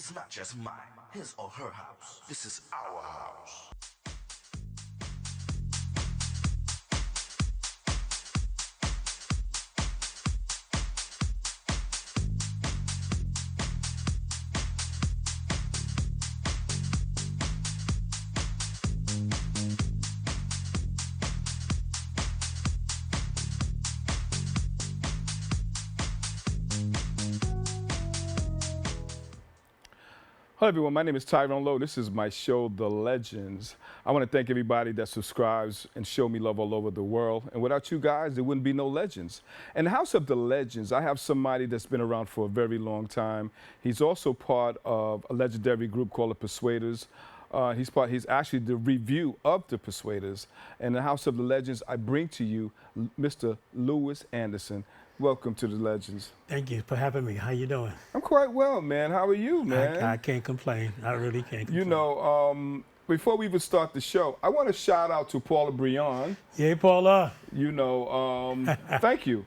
It's not just mine, his or her house. This is our house. Hello, everyone. My name is Tyrone Lowe. This is my show, The Legends. I want to thank everybody that subscribes and show me love all over the world. And without you guys, there wouldn't be no legends. In the House of the Legends, I have somebody that's been around for a very long time. He's also part of a legendary group called the Persuaders. He's actually the review of the Persuaders. In the House of the Legends, I bring to you Mr. Lewis Anderson. Welcome to the Legends. Thank you for having me. How you doing? I'm quite well, man. How are you, man? I can't complain. I really can't complain. You know, before we even start the show, I want to shout out to Paula Brion. Yay, Paula. You know, thank you.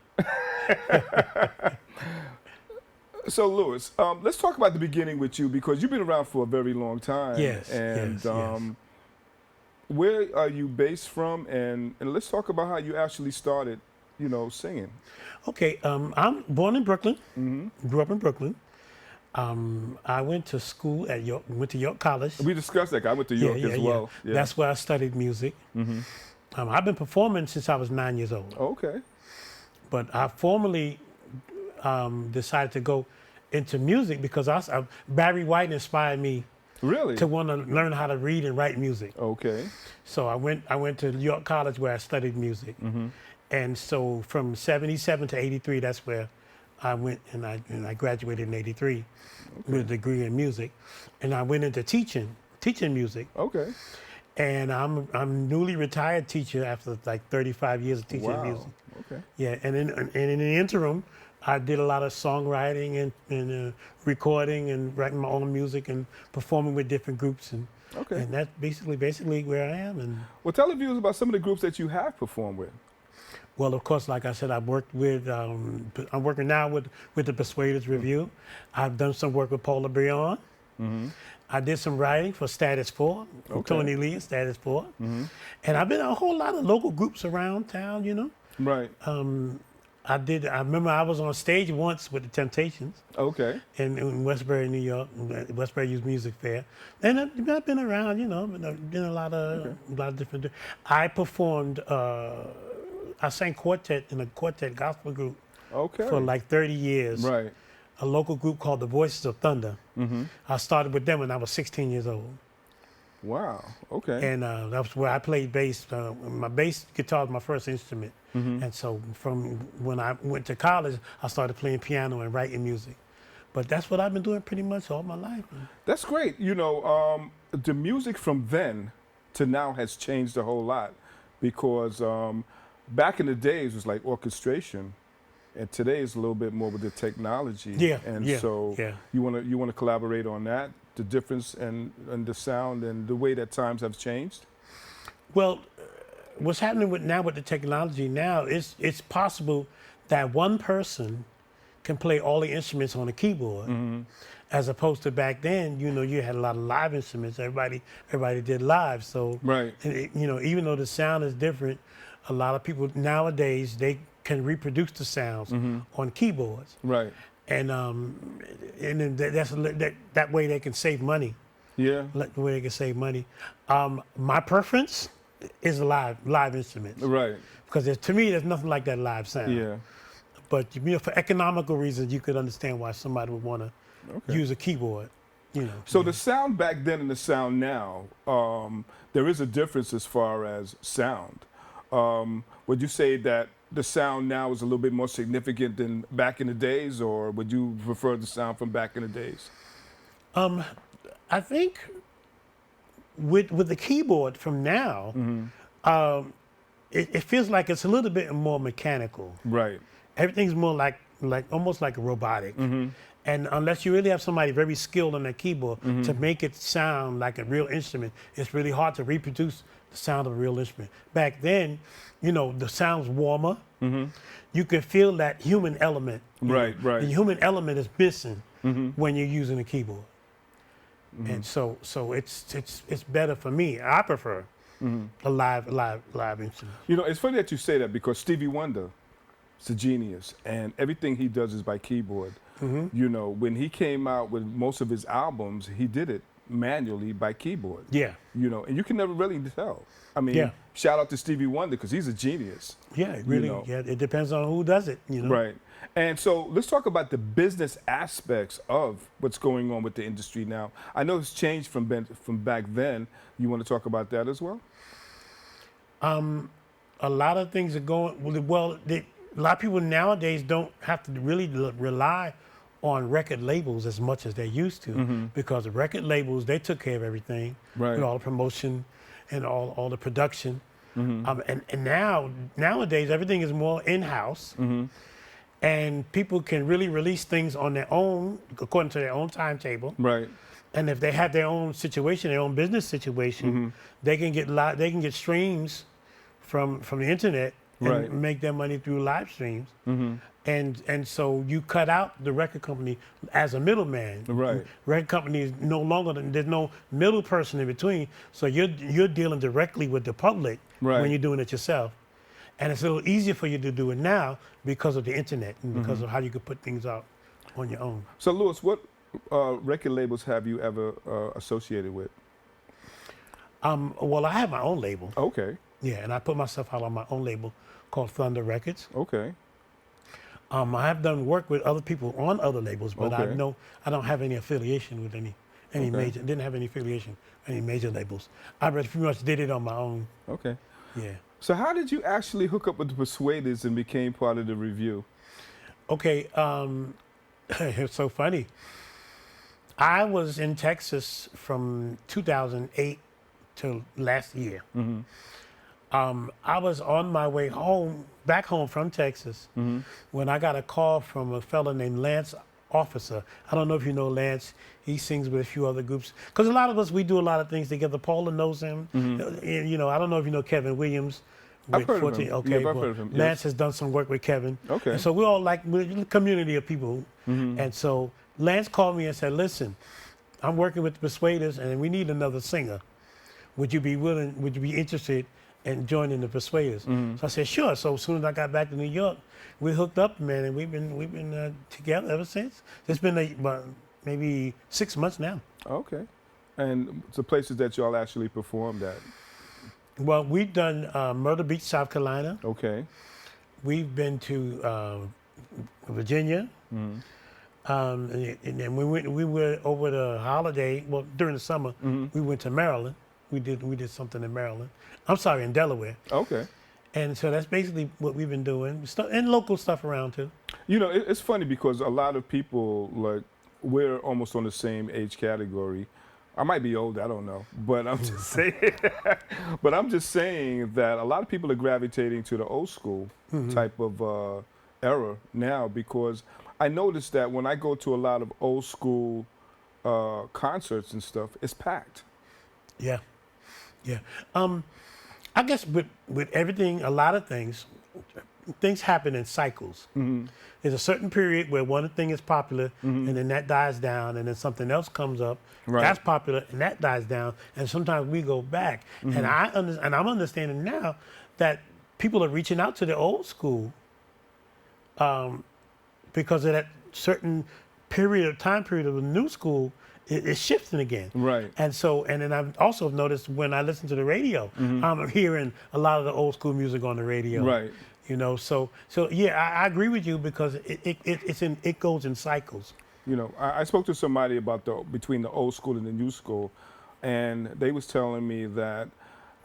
So, Lewis, let's talk about the beginning with you because you've been around for a very long time. Yes. And yes. where are you based from? And let's talk about how you actually started, you know, singing. Okay. I'm born in Brooklyn. Mm-hmm. Grew up in Brooklyn. I went to school at York. Went to York College. We discussed that. I went to York as well. Yeah. That's where I studied music. Mm-hmm. I've been performing since I was 9 years old. Okay. But I formally decided to go into music because Barry White inspired me Really? to want to learn how to read and write music. Okay. So I went to York College where I studied music. Mm-hmm. And so from 77 to 83, that's where I went, and I graduated in 83 with a degree in music. And I went into teaching music. Okay. And I'm newly retired teacher after like 35 years of teaching music. Okay. Yeah, and in the interim, I did a lot of songwriting and recording and writing my own music and performing with different groups. And that's basically where I am. And well, tell the viewers about some of the groups that you have performed with. well, of course, like I said, I've worked with, I'm working now with the Persuaders Review. I've done some work with Paula Brion. Mm-hmm. I did some writing for Status 4, Tony Lee and Status 4. Mm-hmm. And I've been in a whole lot of local groups around town, you know. Right. I remember I was on stage once with the Temptations Okay. in Westbury, New York, Westbury Youth Music Fair. And I've been around, you know, I've been in a lot of different. I performed. I sang quartet in a quartet gospel group for like 30 years. Right. A local group called the Voices of Thunder. Mm-hmm. I started with them when I was 16 years old. Wow. Okay. And that was where I played bass. My bass guitar was my first instrument. Mm-hmm. And so from when I went to college, I started playing piano and writing music. But that's what I've been doing pretty much all my life. That's great. You know, the music from then to now has changed a whole lot because back in the days it was like orchestration, and today is a little bit more with the technology. Yeah. And yeah, so yeah. you want to collaborate on that, the difference and the sound and the way that times have changed. Well, what's happening with the technology now is it's possible that one person can play all the instruments on a keyboard, as opposed to back then. You know, you had a lot of live instruments. Everybody did live. So Right. you know, even though the sound is different, a lot of people nowadays they can reproduce the sounds on keyboards. Right. And then that way they can save money. Yeah. The way they can save money. My preference is a live instrument. Right. Because to me, there's nothing like that live sound. Yeah. But you know, for economical reasons, you could understand why somebody would want to use a keyboard. You know. So the sound back then and the sound now, there is a difference as far as sound. Would you say that the sound now is a little bit more significant than back in the days, or would you prefer the sound from back in the days? I think with the keyboard from now, it feels like it's a little bit more mechanical. Right. Everything's more like almost like robotic. And unless you really have somebody very skilled on that keyboard to make it sound like a real instrument, it's really hard to reproduce the sound of a real instrument. Back then, you know, the sound's warmer. You can feel that human element. Right, right. The human element is missing when you're using a keyboard. And so it's better for me. I prefer a live instrument. You know, it's funny that you say that because Stevie Wonder is a genius, and everything he does is by keyboard. You know, when he came out with most of his albums, he did it manually by keyboard. Yeah. You know, and you can never really tell. I mean, Yeah. shout out to Stevie Wonder because he's a genius. Yeah, it really. know. Yeah, it depends on who does it. You know. Right. And so let's talk about the business aspects of what's going on with the industry now. I know it's changed from back then. You want to talk about that as well? A lot of things are going well. A lot of people nowadays don't have to really rely on record labels as much as they used to, because the record labels, they took care of everything, Right. all the promotion and all the production. And nowadays everything is more in-house, and people can really release things on their own according to their own timetable. Right. And if they have their own situation, their own business situation, they can get streams from the internet and Right. make their money through live streams. And so you cut out the record company as a middleman. Right. Record company is no longer, there's no middle person in between. So you're dealing directly with the public Right. when you're doing it yourself. And it's a little easier for you to do it now because of the internet and because of how you could put things out on your own. So, Louis, what record labels have you ever associated with? Well, I have my own label. Okay. Yeah, and I put myself out on my own label called Thunder Records. Okay. I have done work with other people on other labels, but Okay. I don't have any affiliation with any Okay. major. Didn't have any affiliation with any major labels. I pretty much did it on my own. Okay. Yeah. So how did you actually hook up with the Persuaders and became part of the review? Okay. It's so funny. I was in Texas from 2008 to last year. I was on my way back home from Texas, when I got a call from a fella named Lance Officer. I don't know if you know Lance. He sings with a few other groups. Because a lot of us, we do a lot of things together. Paula knows him. And, you know, I don't know if you know Kevin Williams. I've heard of 14. him. Okay, Yeah, I've well, heard of him, yes. Lance has done some work with Kevin. Okay. And so we're a community of people. And so Lance called me and said, listen, I'm working with the Persuaders and we need another singer. Would you be interested in joining the Persuaders? So I said, sure. So as soon as I got back to New York, we hooked up, man, and we've been together ever since. It's been maybe 6 months now. Okay. And the places that y'all actually performed at? Well, we've done Myrtle Beach, South Carolina. Okay. We've been to Virginia. And then we were over the holiday, well, during the summer, we went to Maryland. We did something in Maryland. I'm sorry, in Delaware. Okay. And so that's basically what we've been doing, and local stuff around too. You know, it's funny because a lot of people, like, we're almost on the same age category. I might be old, I don't know, but I'm just saying. But I'm just saying that a lot of people are gravitating to the old school type of era now, because I noticed that when I go to a lot of old school concerts and stuff, it's packed. Yeah, yeah. I guess with everything, a lot of things happen in cycles. There's a certain period where one thing is popular, and then that dies down, and then something else comes up, that's popular, and that dies down, and sometimes we go back. And I'm understanding now that people are reaching out to the old school because of that certain time period of the new school is shifting again. Right. And then I've also noticed when I listen to the radio, I'm hearing a lot of the old school music on the radio. Right. You know, so yeah, I agree with you because it goes in cycles. You know, I spoke to somebody about between the old school and the new school, and they was telling me that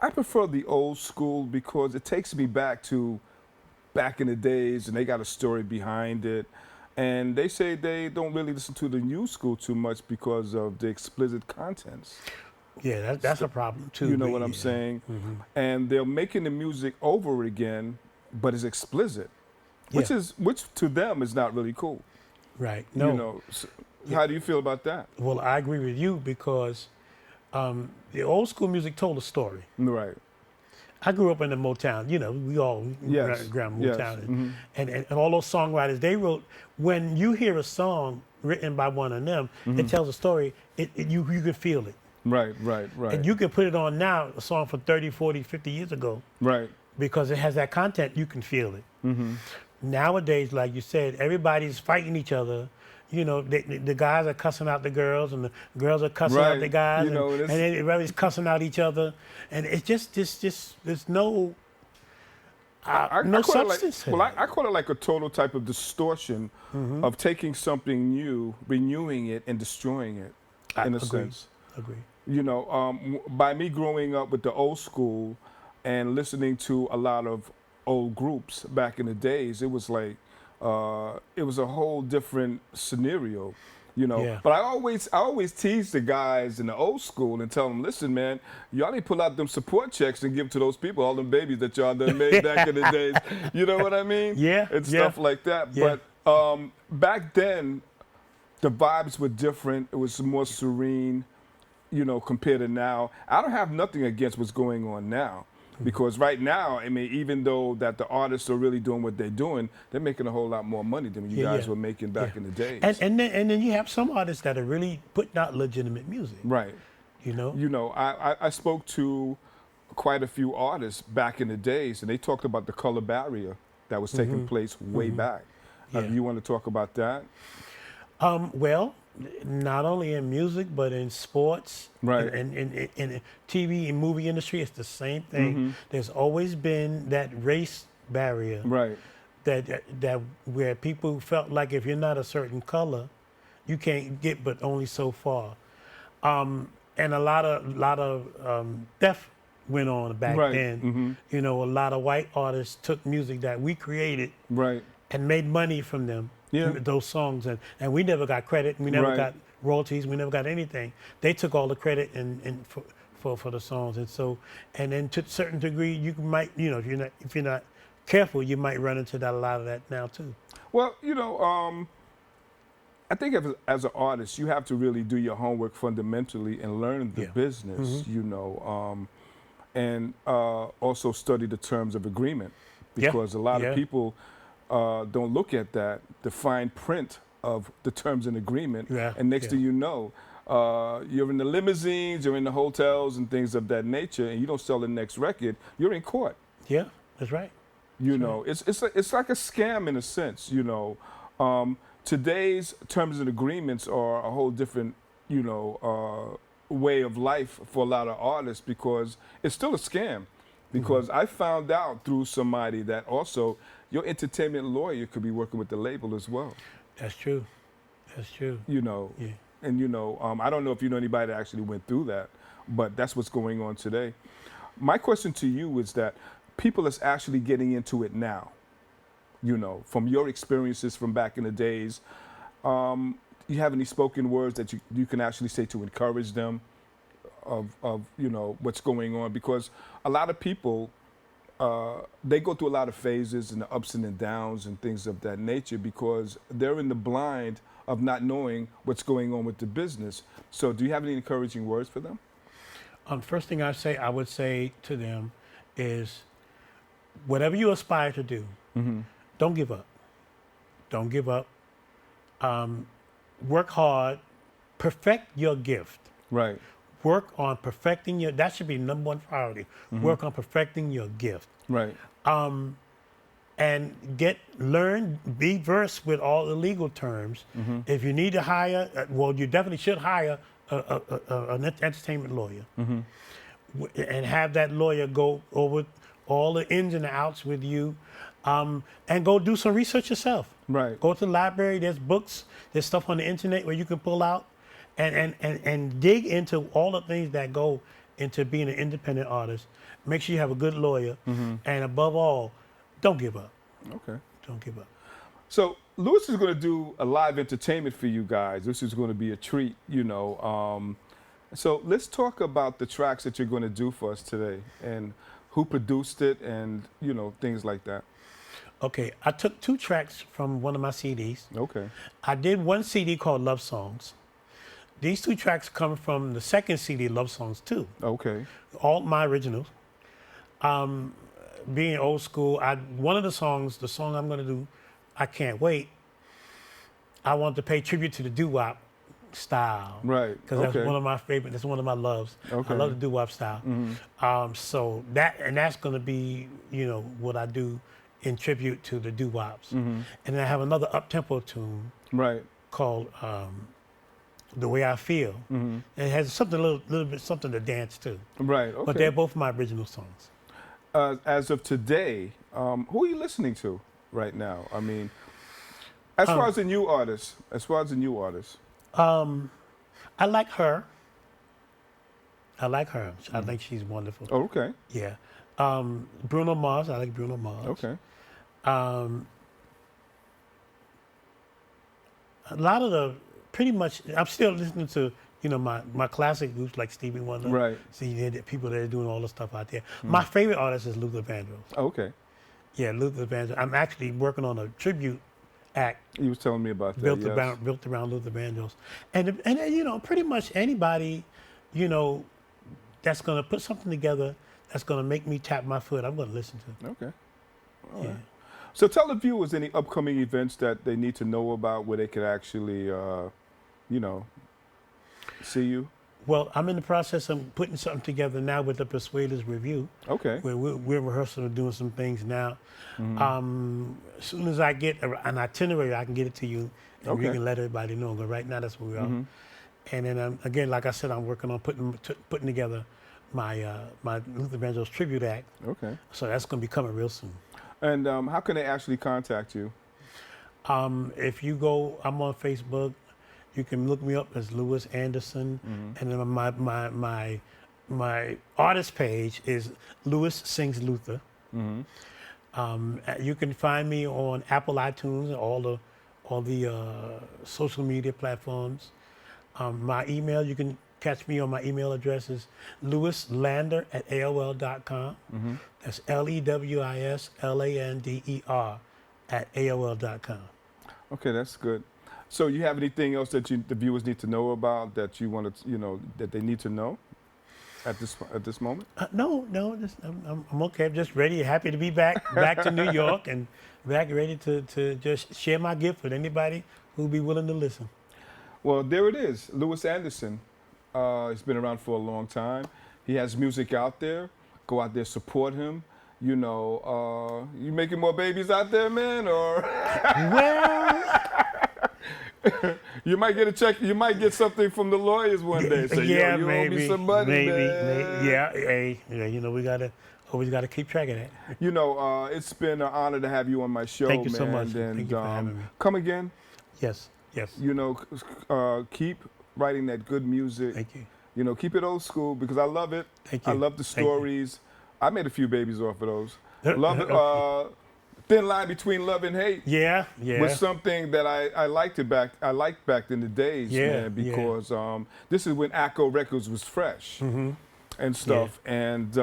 I prefer the old school because it takes me back in the days, and they got a story behind it. And they say they don't really listen to the new school too much because of the explicit contents. Yeah, that's a problem too. You know what I'm saying? And they're making the music over again, but it's explicit, which to them is not really cool. Right. No. You know, so how do you feel about that? Well, I agree with you because the old school music told a story. Right. I grew up in the Motown. You know, we all Yes, ground yes, Motown, and all those songwriters they wrote. When you hear a song written by one of them, it tells a story. You can feel it, Right, right, right. and you can put it on now, a song from 30, 40, 50 years ago, right. because it has that content. You can feel it. Nowadays, like you said, everybody's fighting each other. You know, the guys are cussing out the girls, and the girls are cussing out Right. the guys, You know, and this- everybody's cussing out each other, and it's just there's no no call it substance. like, well, I call it like a total type of distortion of taking something new, renewing it, and destroying it, in a sense. Agree. You know, by me growing up with the old school and listening to a lot of old groups back in the days, it was like it was a whole different scenario, you know. Yeah. But I always tease the guys in the old school and tell them, listen, man, y'all need to pull out them support checks and give to those people, all them babies that y'all done made back in the days. You know what I mean? Yeah, And yeah. stuff like that. Yeah. But back then, the vibes were different. It was more serene, you know, compared to now. I don't have nothing against what's going on now. Because right now, I mean, even though that the artists are really doing what they're doing, they're making a whole lot more money than you guys were making back in the days. And then you have some artists that are really putting out legitimate music. Right. You know. You know, I spoke to quite a few artists back in the days, and they talked about the color barrier that was taking place way back. Yeah. You want to talk about that? Well, not only in music, but in sports, Right. and in TV and movie industry, it's the same thing. There's always been that race barrier, Right. that where people felt like if you're not a certain color, you can't get but only so far. And a lot of theft went on back Right. then. You know, a lot of white artists took music that we created Right. and made money from them, Yeah. those songs, and we never got credit. We never Right. got royalties. We never got anything. They took all the credit and for the songs, and then to a certain degree, you might, you know, if you're not careful, you might run into a lot of that now too. Well, you know, I think as an artist, you have to really do your homework fundamentally and learn the business, you know, and also study the terms of agreement, because a lot of people don't look at that, the fine print of the terms and agreement. Yeah, And next thing you know, you're in the limousines, you're in the hotels and things of that nature, and you don't sell the next record, you're in court. Yeah, that's right. You know, it's like a scam in a sense, you know. Today's terms and agreements are a whole different, you know, way of life for a lot of artists, because it's still a scam. Because I found out through somebody that also your entertainment lawyer could be working with the label as well. That's true. That's true. You know, Yeah. and you know, I don't know if you know anybody that actually went through that, but that's what's going on today. My question to you is that people is actually getting into it now. You know, from your experiences from back in the days, you have any spoken words that you can actually say to encourage them of you know what's going on? Because a lot of people they go through a lot of phases and the ups and the downs and things of that nature, because they're in the blind of not knowing what's going on with the business. So do you have any encouraging words for them? First thing I would say to them is, whatever you aspire to do, don't give up. Don't give up. Work hard. Perfect your gift. Right. Work on perfecting that should be number one priority. Work on perfecting your gift. Right. And learn, be versed with all the legal terms. If you need to hire, well, you definitely should hire an entertainment lawyer, and have that lawyer go over all the ins and the outs with you, and go do some research yourself. Right. Go to the library. There's books. There's stuff on the internet where you can pull out and dig into all the things that go into being an independent artist. Make sure you have a good lawyer, and above all, don't give up. Okay. Don't give up. So Lewis is going to do a live entertainment for you guys. This is going to be a treat, you know. So let's talk about the tracks that you're going to do for us today, and who produced it, and you know, things like that. Okay, I took 2 tracks from one of my CDs. Okay. I did one CD called Love Songs. These 2 tracks come from the second CD, Love Songs 2. Okay. All my originals. Being old school, one of the songs, the song I'm gonna do, I Can't Wait, I want to pay tribute to the doo-wop style. Right, Because that's okay. one of my favorite, that's one of my loves. Okay. I love the doo-wop style. So that's gonna be, what I do in tribute to the doo-wops. And then I have another up-tempo tune Right. called The Way I Feel. And it has something, a little bit something to dance to. Right, okay. But they're both my original songs. As of today, who are you listening to right now? I mean, as far as the new artists, I like her. I think she's wonderful. Oh, okay. Yeah. Bruno Mars. I like Bruno Mars. Okay. A lot of pretty much, I'm still listening to, my classic groups like Stevie Wonder. Right. See, the people that are doing all the stuff out there. My favorite artist is Luther Vandross. Oh, okay. Yeah, Luther Vandross. I'm actually working on a tribute act You was telling me about that. built yes. around Luther Vandross, and pretty much anybody, that's gonna put something together that's gonna make me tap my foot, I'm gonna listen to. Okay. All Yeah. right. So tell the viewers any upcoming events that they need to know about where they could actually, see you. Well, I'm in the process of putting something together now with the Persuaders Review. Okay. Where we're rehearsing and doing some things now. As soon as I get an itinerary, I can get it to you, and you Okay. can let everybody know. But right now, that's where we are. And then again, like I said, I'm working on putting together my my Luther Vandross tribute act. Okay. So that's going to be coming real soon. And how can they actually contact you? If you go, I'm on Facebook. You can look me up as Louis Anderson, and then my artist page is Louis Sings Luther. You can find me on Apple iTunes and all the social media platforms. My email, you can catch me on my email address is lewislander@aol.com. That's LEWISLANDER@aol.com. Okay, that's good. So you have anything else that the viewers need to know about that you want to, that they need to know at this moment? No, I'm okay. I'm just ready, happy to be back to New York, and back ready to just share my gift with anybody who'll be willing to listen. Well, there it is, Louis Anderson. He's been around for a long time. He has music out there. Go out there, support him. You making more babies out there, man, or? Well, You might get a check. You might get something from the lawyers one day. Say, yeah, you maybe, owe me some money, maybe, man. yeah. Hey, we always gotta keep track of that. It's been an honor to have you on my show, Thank you man. so much. And Thank you for having me. come again. Yes. Keep writing that good music. Thank you. Keep it old school because I love it. Thank you. I love the Thank you. stories. I made a few babies off of those. Love it. Thin line between love and hate. Yeah. Was something that I liked back in the days, man, because this is when Acco Records was fresh and stuff, and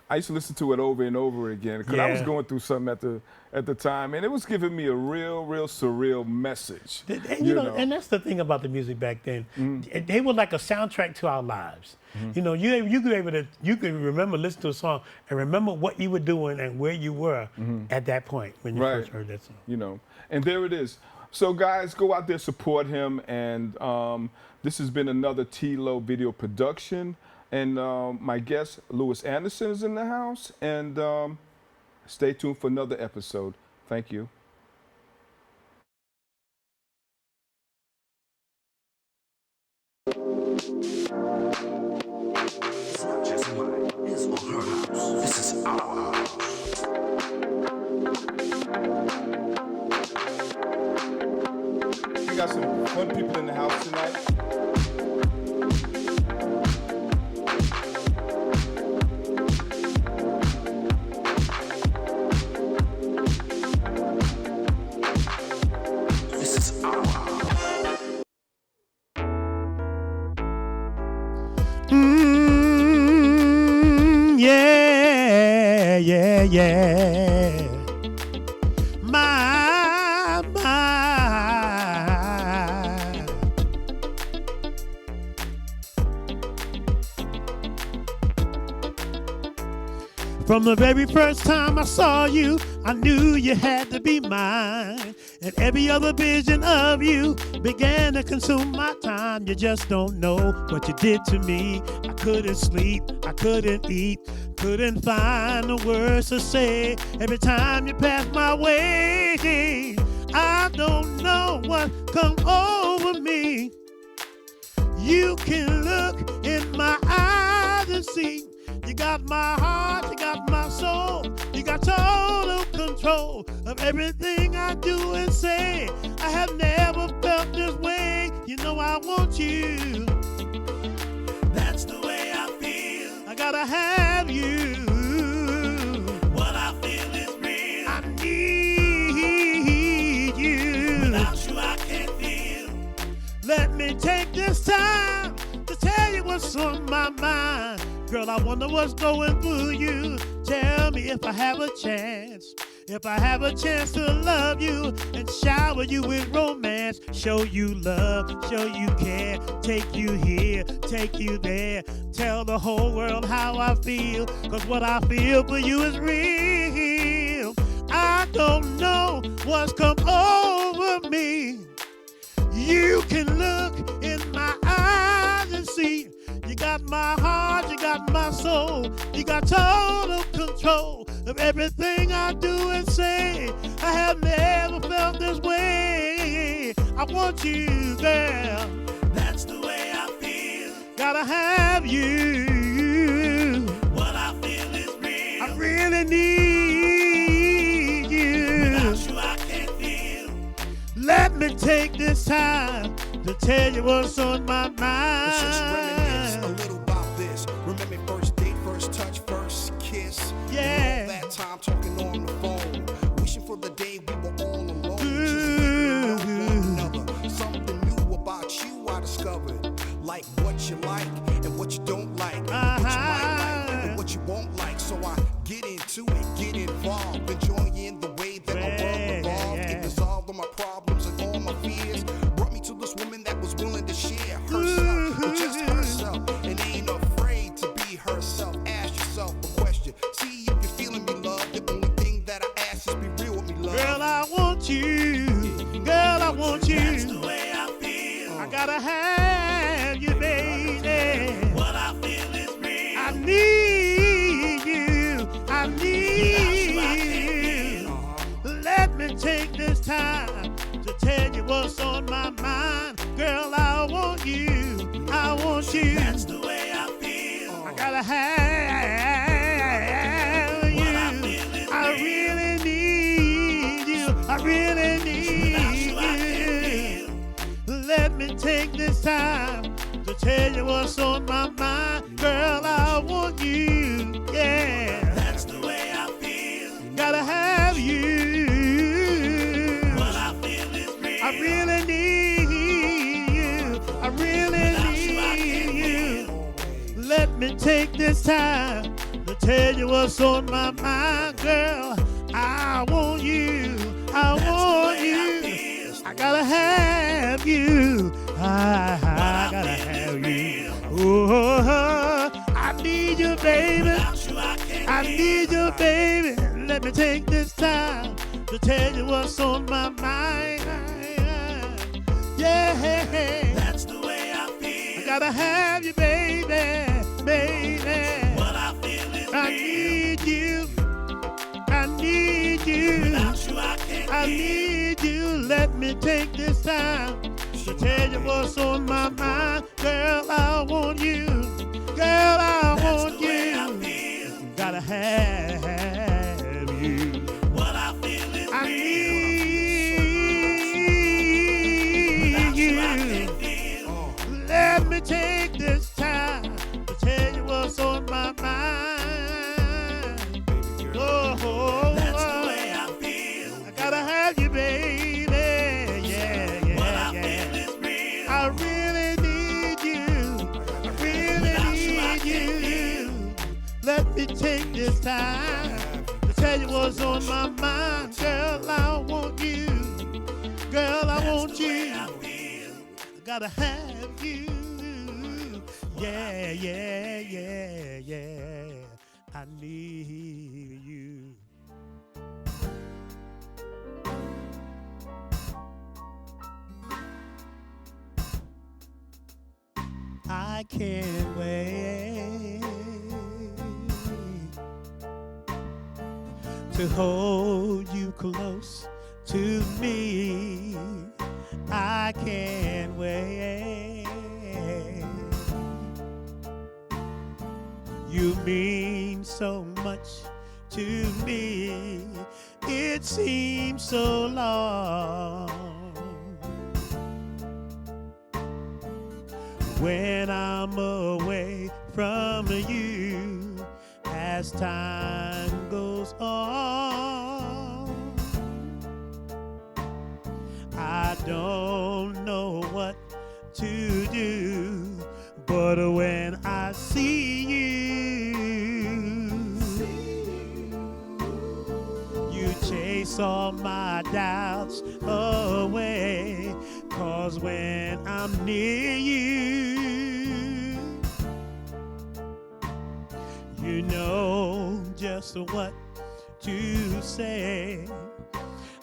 I used to listen to it over and over again because I was going through something at the time, and it was giving me a real surreal message. And that's the thing about the music back then. They were like a soundtrack to our lives. You could remember listening to a song and remember what you were doing and where you were at that point when you first heard that song. And there it is. So guys, go out there, support him, and this has been another T-Lo video production. And my guest, Louis Anderson, is in the house. And stay tuned for another episode. Thank you. It's not just mine, his or her house. This is our house. We got some fun people in the house tonight. This is our house. Yeah. My. From the very first time I saw you, I knew you had to be mine. And every other vision of you began to consume my time. You just don't know what you did to me. I couldn't sleep, I couldn't eat, couldn't find the words to say. Every time you passed my way, I don't know what come over me. You can look in my eyes and see. You got my heart, you got my soul. You got total control of everything I do and say. I have never felt this way. You know I want you. That's the way I feel. I gotta have you. What I feel is real. I need you. Without you I can't feel. Let me take this time to tell you what's on my mind. Girl, I wonder what's going through you. Tell me if I have a chance. If I have a chance to love you and shower you with romance. Show you love, show you care. Take you here, take you there. Tell the whole world how I feel. Cause what I feel for you is real. I don't know what's come over me. You can look in my eyes and see. You got my heart, you got my soul. You got total control of everything I do and say. I have never felt this way. I want you, girl. That's the way I feel. Gotta have you. What I feel is real. I really need you. Without you I can't feel. Let me take this time to tell you what's on my mind. Let's just reminisce a little about this. Remember first date, first touch, first kiss. Yeah. And all that time talking on the phone. Wishing for the day we were all alone. Just thinking about one another. Something new about you I discovered. Like what you like and what you don't like. What you might like and what you won't like. So I get into it, get involved. Enjoying the way that my world evolved. It resolved all my problems and all my fears. Brought me to this woman that was willing to share herself, or just herself, and ain't afraid to be herself. Ask yourself a question. See if you're feeling me, love. The only thing that I ask is be real with me, love. Girl, I want you. Girl, I want you. That's the way I feel. I gotta have you, baby. What I feel is real. I need you. I need you. Let me take this time to tell you what's on my mind. Girl, I want you. I want you. That's the way I feel. I gotta have you. What I feel is I really need you. I really need you. Let me take this time to tell you what's on my mind. Girl, I want you. Yeah. That's the way I feel. Gotta have you. What I feel is real. I really need you. I really need you. Let me take this time to tell you what's on my mind, girl. I want you. I want you. I gotta have you. I gotta have you. Oh, I need you, baby. I need you, baby. Let me take this time to tell you what's on my mind. Yeah, That's the way I feel. I gotta have you, baby, baby. What I feel is I need you. I need you. Without you I can't I need you. Let me take this time to tell you what's on my mind. Girl, I want you. Girl, I want you. Gotta have you. What I feel is I need you. Let me take this time to tell you what's on my mind. Oh, That's the way I feel. I gotta have you, baby. Yeah, yeah, What I yeah. feel is real. I really need you. I really need you. Let me take this time to tell you what's on my mind. Girl, I want you. Girl, I want you. I gotta have you. Yeah, yeah, yeah, yeah. I need you. I can't wait to hold you close to me. I can't wait. You mean so much to me. It seems so long. When I'm away from you, as time goes on, I don't know what to do, but when I see you, you chase all my doubts away. 'Cause when I'm near you, you know just what to say.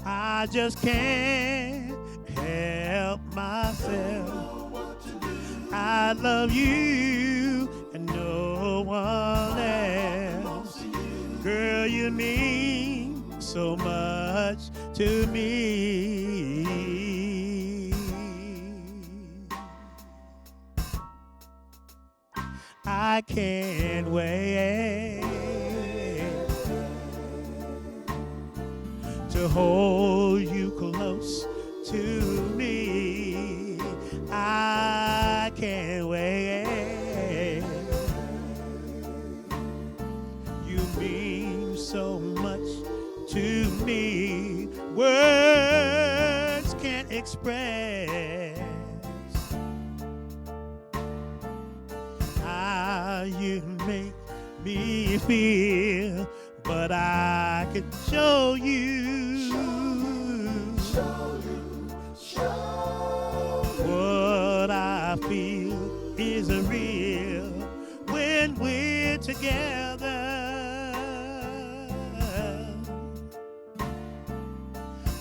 I just can't help myself. I love you and no one else. Girl, you mean so much to me. I can't wait to hold you close to me. I can't wait. You mean so much to me. Words can't express how you make me feel, but I can show you what I feel is real when we're together.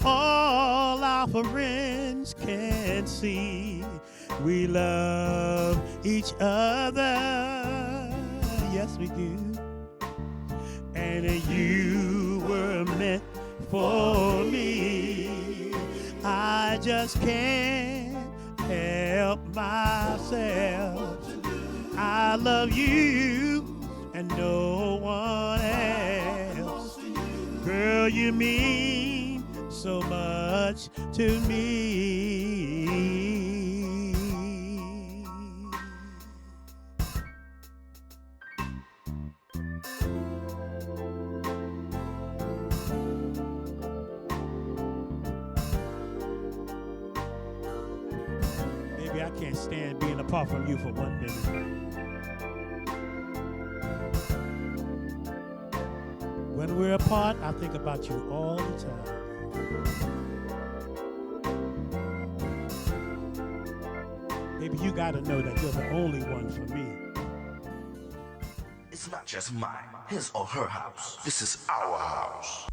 All our friends can see we love each other. Yes, we do. And you were meant for me. I just can't help myself. I love you and no one else. Girl, you mean so much to me. Baby, I can't stand being apart from you for 1 minute. When we're apart, I think about you all the time. Baby, you gotta know that you're the only one for me. It's not just mine, his or her house. This is our house.